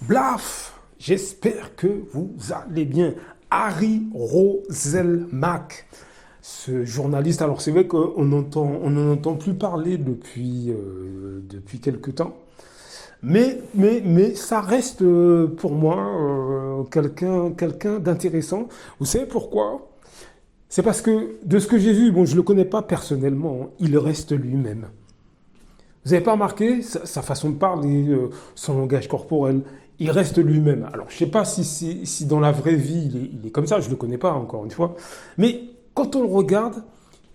Blaf, j'espère que vous allez bien. Harry Roselmack, ce journaliste, alors c'est vrai on n'en entend plus parler depuis quelque temps, mais ça reste pour moi quelqu'un d'intéressant. Vous savez pourquoi? C'est parce que de ce que j'ai vu, bon je ne le connais pas personnellement, hein, il reste lui-même. Vous n'avez pas remarqué sa façon de parler, son langage corporel, il reste lui-même. Alors, je ne sais pas si dans la vraie vie, il est comme ça, je ne le connais pas encore une fois, mais quand on le regarde,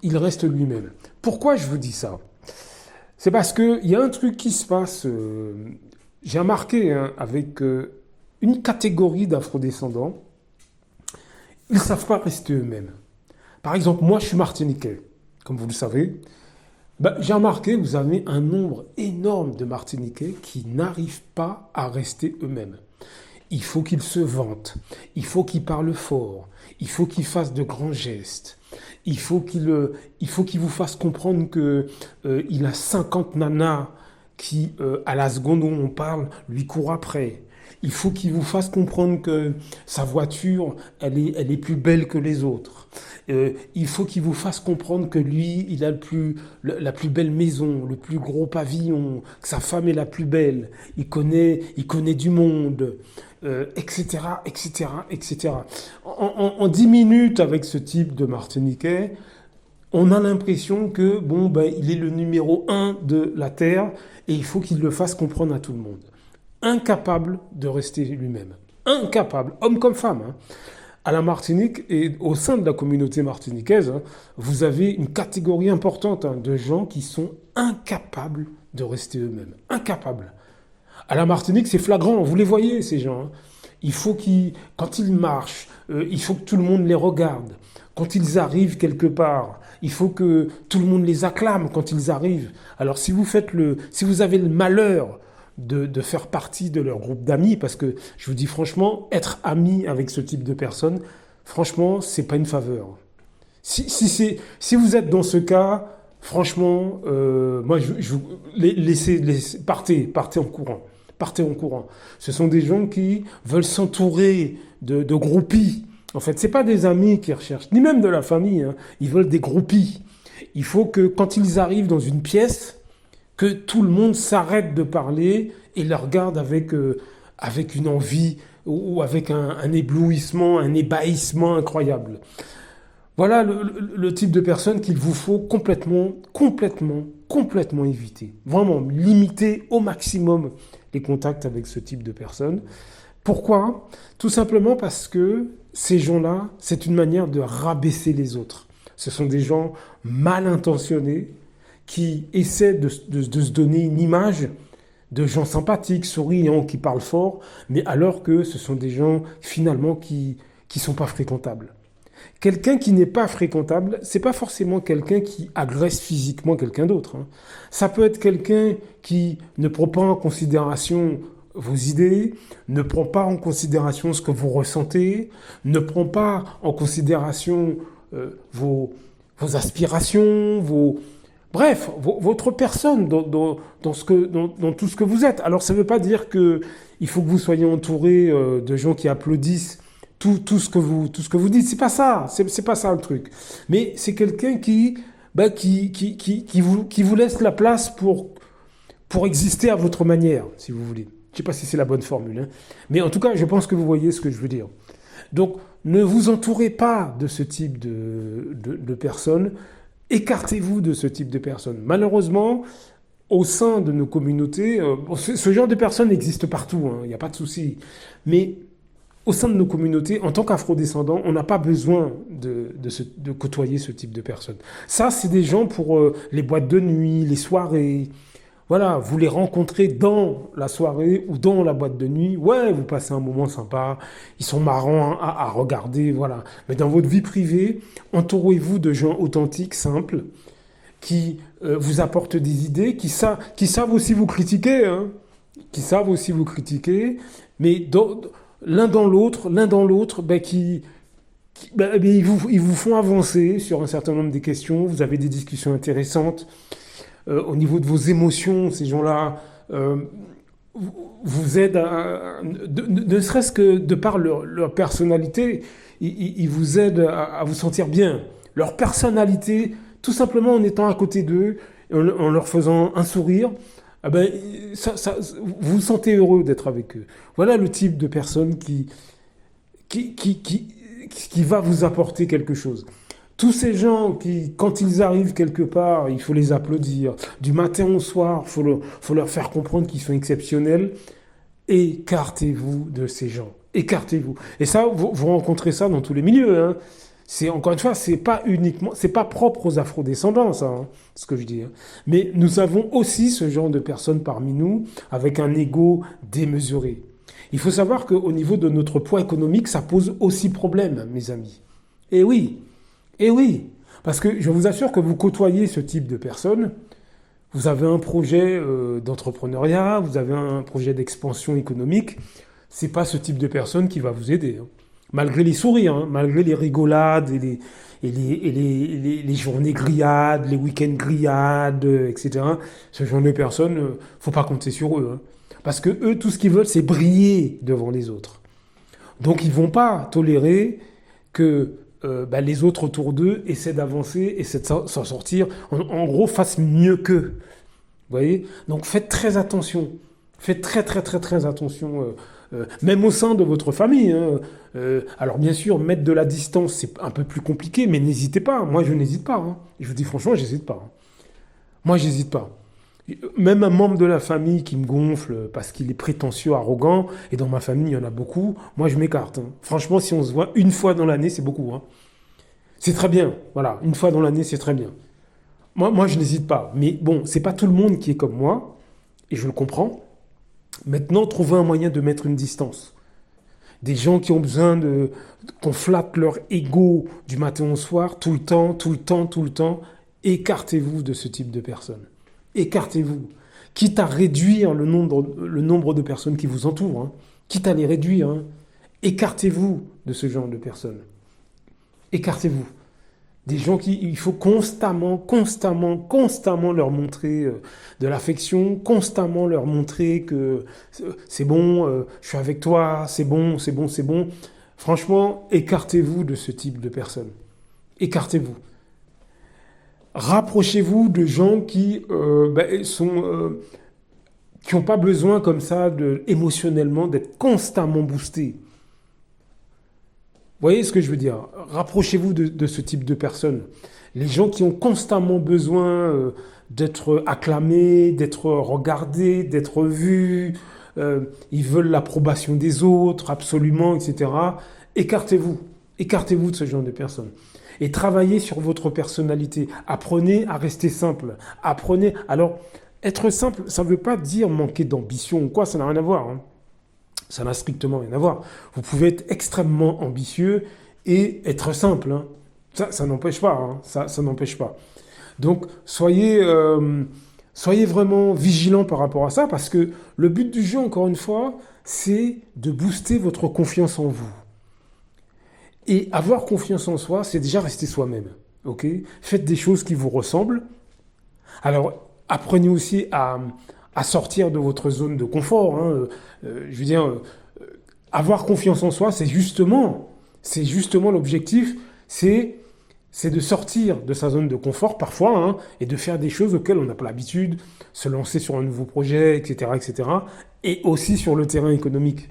il reste lui-même. Pourquoi je vous dis ça? C'est parce qu'il y a un truc qui se passe, j'ai remarqué hein, avec une catégorie d'afrodescendants, ils ne savent pas rester eux-mêmes. Par exemple, moi, je suis martiniquais, comme vous le savez. Ben, j'ai remarqué, vous avez un nombre énorme de Martiniquais qui n'arrivent pas à rester eux-mêmes. Il faut qu'ils se vantent, il faut qu'ils parlent fort, il faut qu'ils fassent de grands gestes, il faut qu'il vous fasse comprendre que il a 50 nanas qui, à la seconde où on parle, lui courent après. Il faut qu'il vous fasse comprendre que sa voiture, elle est plus belle que les autres. Il faut qu'il vous fasse comprendre que lui, il a la plus belle maison, le plus gros pavillon, que sa femme est la plus belle. Il connaît du monde, etc., etc., etc. En 10 minutes avec ce type de Martiniquais, on a l'impression que bon, ben, il est le numéro un de la Terre et il faut qu'il le fasse comprendre à tout le monde. Incapable de rester lui-même. Incapable, homme comme femme. Hein. À la Martinique et au sein de la communauté martiniquaise, hein, vous avez une catégorie importante hein, de gens qui sont incapables de rester eux-mêmes. Incapables. À la Martinique, c'est flagrant, vous les voyez ces gens. Hein. Quand ils marchent, il faut que tout le monde les regarde. Quand ils arrivent quelque part, il faut que tout le monde les acclame quand ils arrivent. Alors si vous avez le malheur de faire partie de leur groupe d'amis, parce que je vous dis franchement, être ami avec ce type de personnes, franchement, c'est pas une faveur. Si vous êtes dans ce cas, franchement, moi, partez en courant. Partez en courant. Ce sont des gens qui veulent s'entourer de groupies. En fait, c'est pas des amis qu'ils recherchent, ni même de la famille. Hein. Ils veulent des groupies. Il faut que quand ils arrivent dans une pièce, que tout le monde s'arrête de parler et le regarde avec une envie ou avec un éblouissement, un ébahissement incroyable. Voilà le type de personne qu'il vous faut complètement éviter. Vraiment, limiter au maximum les contacts avec ce type de personnes. Pourquoi? Tout simplement parce que ces gens-là, c'est une manière de rabaisser les autres. Ce sont des gens mal intentionnés, qui essaient de se donner une image de gens sympathiques, souriants, qui parlent fort, mais alors que ce sont des gens finalement qui sont pas fréquentables. Quelqu'un qui n'est pas fréquentable, c'est pas forcément quelqu'un qui agresse physiquement quelqu'un d'autre. Hein. Ça peut être quelqu'un qui ne prend pas en considération vos idées, ne prend pas en considération ce que vous ressentez, ne prend pas en considération vos aspirations, bref, votre personne dans tout ce que vous êtes. Alors ça ne veut pas dire qu'il faut que vous soyez entouré de gens qui applaudissent tout ce que vous dites. C'est pas ça, c'est pas ça le truc. Mais c'est quelqu'un qui vous laisse la place pour exister à votre manière, si vous voulez. Je ne sais pas si c'est la bonne formule. Hein. Mais en tout cas, je pense que vous voyez ce que je veux dire. Donc, ne vous entourez pas de ce type de personnes. Écartez-vous de ce type de personnes. Malheureusement, au sein de nos communautés, ce genre de personnes existe partout, il n'y a pas de souci. Mais au sein de nos communautés, en tant qu'afrodescendants, on n'a pas besoin de côtoyer ce type de personnes. Ça, c'est des gens pour les boîtes de nuit, les soirées. Voilà, vous les rencontrez dans la soirée ou dans la boîte de nuit. Ouais, vous passez un moment sympa. Ils sont marrants à regarder, voilà. Mais dans votre vie privée, entourez-vous de gens authentiques, simples, qui vous apportent des idées, qui savent aussi vous critiquer, hein, qui savent aussi vous critiquer, mais l'un dans l'autre, ils vous font avancer sur un certain nombre de questions. Vous avez des discussions intéressantes. Au niveau de vos émotions, ces gens-là vous aident, ne serait-ce que de par leur personnalité, ils vous aident à vous sentir bien. Leur personnalité, tout simplement en étant à côté d'eux, en leur faisant un sourire, ah ben, vous vous sentez heureux d'être avec eux. Voilà le type de personne qui va vous apporter quelque chose. Tous ces gens qui, quand ils arrivent quelque part, il faut les applaudir. Du matin au soir, faut leur faire comprendre qu'ils sont exceptionnels. Écartez-vous de ces gens. Écartez-vous. Et ça, vous rencontrez ça dans tous les milieux. Hein. C'est, encore une fois, c'est pas uniquement, c'est pas propre aux afrodescendants, ça, hein, ce que je dis. Hein. Mais nous avons aussi ce genre de personnes parmi nous avec un ego démesuré. Il faut savoir qu'au niveau de notre poids économique, ça pose aussi problème, mes amis. Et oui, et oui, parce que je vous assure que vous côtoyez ce type de personnes, vous avez un projet d'entrepreneuriat, vous avez un projet d'expansion économique, c'est pas ce type de personne qui va vous aider. Hein. Malgré les sourires, hein, malgré les rigolades et les journées grillades, les week-ends grillades, etc. Ce genre de personnes, faut pas compter sur eux. Hein. Parce que eux, tout ce qu'ils veulent, c'est briller devant les autres. Donc ils vont pas tolérer que les autres autour d'eux essaient d'avancer, essaient de s'en sortir, en gros, fassent mieux qu'eux. Vous voyez? Donc faites très attention. Faites très, très, très, très attention. Même au sein de votre famille. Hein. Alors bien sûr, mettre de la distance, c'est un peu plus compliqué, mais n'hésitez pas. Moi, je n'hésite pas. Hein. Je vous dis franchement, j'hésite pas. Hein. Moi, j'hésite pas. Même un membre de la famille qui me gonfle parce qu'il est prétentieux, arrogant, et dans ma famille, il y en a beaucoup, moi, je m'écarte. Hein. Franchement, si on se voit une fois dans l'année, c'est beaucoup. Hein. C'est très bien. Voilà, une fois dans l'année, c'est très bien. Moi, je n'hésite pas. Mais bon, c'est pas tout le monde qui est comme moi, et je le comprends. Maintenant, trouvez un moyen de mettre une distance. Des gens qui ont besoin qu'on flatte leur ego du matin au soir, tout le temps, tout le temps, tout le temps. Écartez-vous de ce type de personnes. Écartez-vous. Quitte à réduire le nombre de personnes qui vous entourent. Hein. Quitte à les réduire. Hein. Écartez-vous de ce genre de personnes. Écartez-vous. Des gens il faut constamment leur montrer de l'affection, constamment leur montrer que c'est bon, je suis avec toi, c'est bon, c'est bon, c'est bon. Franchement, écartez-vous de ce type de personnes. Écartez-vous. Rapprochez-vous de gens qui n'ont pas besoin comme ça émotionnellement d'être constamment boostés. Vous voyez ce que je veux dire? Rapprochez-vous de ce type de personnes. Les gens qui ont constamment besoin d'être acclamés, d'être regardés, d'être vus, ils veulent l'approbation des autres, absolument, etc. Écartez-vous. Écartez-vous de ce genre de personnes. Et travaillez sur votre personnalité. Apprenez à rester simple. Apprenez. Alors, être simple, ça ne veut pas dire manquer d'ambition ou quoi, ça n'a rien à voir. Hein. Ça n'a strictement rien à voir. Vous pouvez être extrêmement ambitieux et être simple. Hein. Ça n'empêche pas. Hein. Ça n'empêche pas. Donc, soyez vraiment vigilants par rapport à ça, parce que le but du jeu, encore une fois, c'est de booster votre confiance en vous. Et avoir confiance en soi, c'est déjà rester soi-même. Okay ? Faites des choses qui vous ressemblent. Alors, apprenez aussi à sortir de votre zone de confort. Hein. Je veux dire, avoir confiance en soi, c'est justement l'objectif, c'est de sortir de sa zone de confort parfois, hein, et de faire des choses auxquelles on n'a pas l'habitude, se lancer sur un nouveau projet, etc., etc., et aussi sur le terrain économique.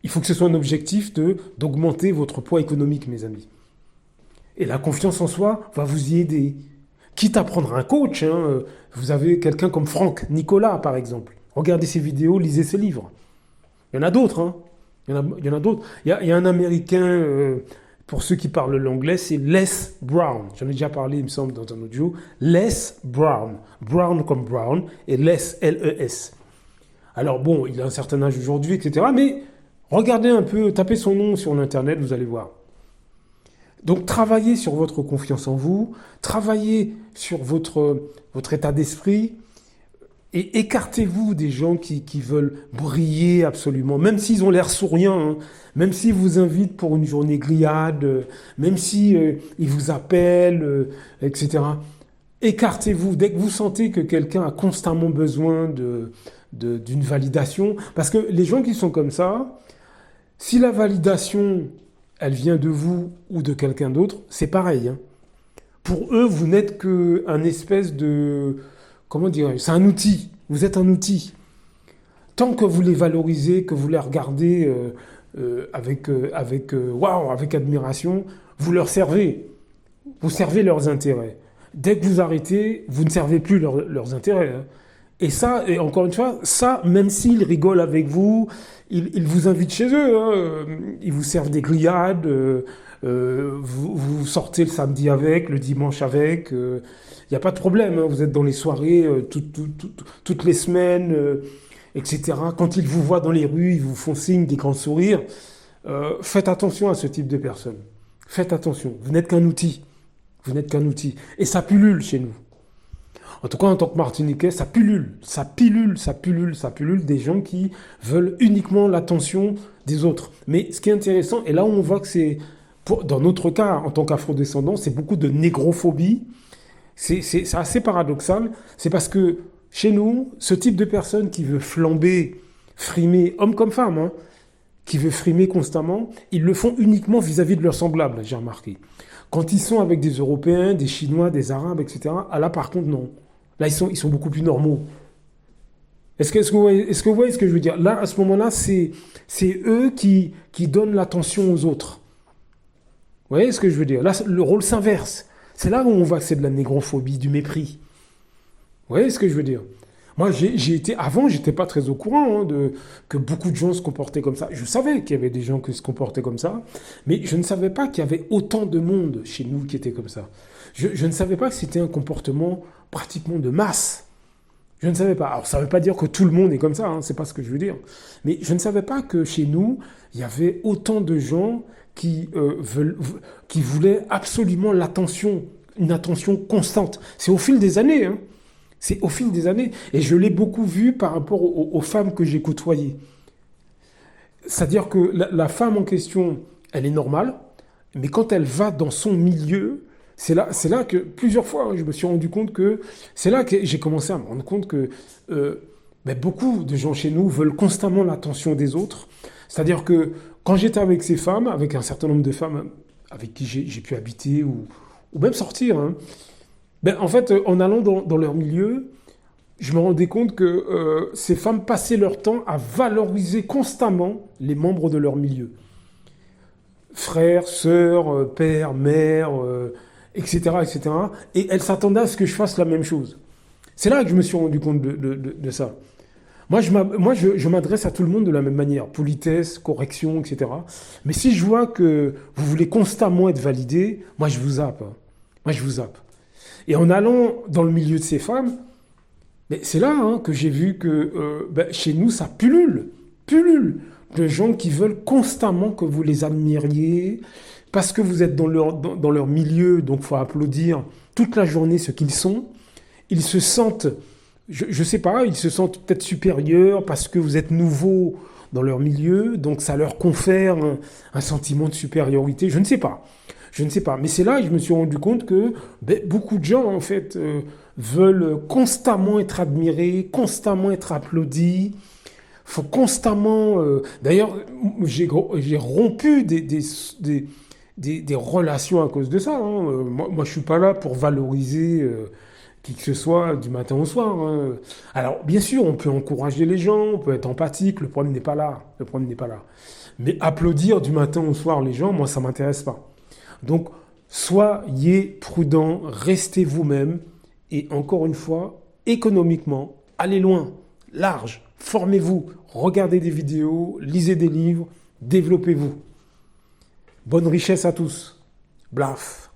Il faut que ce soit un objectif d'augmenter votre poids économique, mes amis. Et la confiance en soi va vous y aider. Quitte à prendre un coach, hein, vous avez quelqu'un comme Franck Nicolas, par exemple. Regardez ses vidéos, lisez ses livres. Il y en a d'autres. Hein. Il y en a d'autres. Il y a un Américain, pour ceux qui parlent l'anglais, c'est Les Brown. J'en ai déjà parlé, il me semble, dans un audio. Les Brown. Brown comme Brown, et Les, L-E-S. Alors bon, il a un certain âge aujourd'hui, etc. Mais regardez un peu, tapez son nom sur l'Internet, vous allez voir. Donc, travaillez sur votre confiance en vous, travaillez sur votre état d'esprit et écartez-vous des gens qui veulent briller absolument, même s'ils ont l'air souriants, hein, même s'ils vous invitent pour une journée grillade, même si ils vous appellent, etc. Écartez-vous. Dès que vous sentez que quelqu'un a constamment besoin d'une validation. Parce que les gens qui sont comme ça, si la validation, elle vient de vous ou de quelqu'un d'autre, c'est pareil, hein. Pour eux, vous n'êtes qu'un espèce de... Comment dirais-je? C'est un outil. Vous êtes un outil. Tant que vous les valorisez, que vous les regardez waouh, avec admiration, vous leur servez. Vous servez leurs intérêts. Dès que vous arrêtez, vous ne servez plus leurs intérêts, hein. Et ça, et encore une fois, ça, même s'ils rigolent avec vous, ils vous invitent chez eux, hein. Ils vous servent des grillades, vous sortez le samedi avec, le dimanche avec. Il n'y a pas de problème, hein. Vous êtes dans les soirées toutes les semaines, etc. Quand ils vous voient dans les rues, ils vous font signe des grands sourires. Faites attention à ce type de personnes. Faites attention. Vous n'êtes qu'un outil. Vous n'êtes qu'un outil. Et ça pullule chez nous. En tout cas, en tant que Martiniquais, ça pullule. Ça pullule des gens qui veulent uniquement l'attention des autres. Mais ce qui est intéressant, et là où on voit que c'est, dans notre cas, en tant qu'afrodescendants, c'est beaucoup de négrophobie. C'est assez paradoxal. C'est parce que chez nous, ce type de personne qui veut flamber, frimer, homme comme femme, hein, qui veut frimer constamment, ils le font uniquement vis-à-vis de leurs semblables, j'ai remarqué. Quand ils sont avec des Européens, des Chinois, des Arabes, etc., ah là, par contre, non. Là, ils sont beaucoup plus normaux. Est-ce que vous voyez ce que je veux dire? Là, à ce moment-là, c'est eux qui donnent l'attention aux autres. Vous voyez ce que je veux dire? Là, le rôle s'inverse. C'est là où on voit que c'est de la négrophobie, du mépris. Vous voyez ce que je veux dire? Moi, avant, j'étais pas très au courant, hein, que beaucoup de gens se comportaient comme ça. Je savais qu'il y avait des gens qui se comportaient comme ça, mais je ne savais pas qu'il y avait autant de monde chez nous qui était comme ça. Je ne savais pas que c'était un comportement pratiquement de masse. Je ne savais pas. Alors, ça ne veut pas dire que tout le monde est comme ça, hein, c'est pas ce que je veux dire. Mais je ne savais pas que chez nous, il y avait autant de gens qui voulaient absolument l'attention, une attention constante. C'est au fil des années, hein. C'est au fil des années. Et je l'ai beaucoup vu par rapport aux femmes que j'ai côtoyées. C'est-à-dire que la femme en question, elle est normale, mais quand elle va dans son milieu, c'est là que, plusieurs fois, je me suis rendu compte que, c'est là que j'ai commencé à me rendre compte que beaucoup de gens chez nous veulent constamment l'attention des autres. C'est-à-dire que quand j'étais avec ces femmes, avec un certain nombre de femmes avec qui j'ai pu habiter ou même sortir, hein, en fait, en allant dans leur milieu, je me rendais compte que ces femmes passaient leur temps à valoriser constamment les membres de leur milieu. Frères, sœurs, pères, mères, etc., etc. Et elles s'attendaient à ce que je fasse la même chose. C'est là que je me suis rendu compte de ça. Moi, je m'adresse à tout le monde de la même manière. Politesse, correction, etc. Mais si je vois que vous voulez constamment être validé, moi, je vous zappe, hein. Moi, je vous zappe. Et en allant dans le milieu de ces femmes, c'est là, hein, que j'ai vu que chez nous, ça pullule de gens qui veulent constamment que vous les admiriez, parce que vous êtes dans leur milieu, donc il faut applaudir toute la journée ce qu'ils sont. Ils se sentent, je sais pas, ils se sentent peut-être supérieurs parce que vous êtes nouveau dans leur milieu, donc ça leur confère un sentiment de supériorité, je ne sais pas. Mais c'est là que je me suis rendu compte que beaucoup de gens, en fait, veulent constamment être admirés, constamment être applaudis. Il faut constamment... D'ailleurs, j'ai rompu des relations à cause de ça, hein. Moi, je ne suis pas là pour valoriser qui que ce soit du matin au soir, hein. Alors, bien sûr, on peut encourager les gens, on peut être empathique, le problème n'est pas là. Mais applaudir du matin au soir les gens, moi, ça ne m'intéresse pas. Donc, soyez prudents, restez vous-même et encore une fois, économiquement, allez loin, large, formez-vous, regardez des vidéos, lisez des livres, développez-vous. Bonne richesse à tous. Blaf.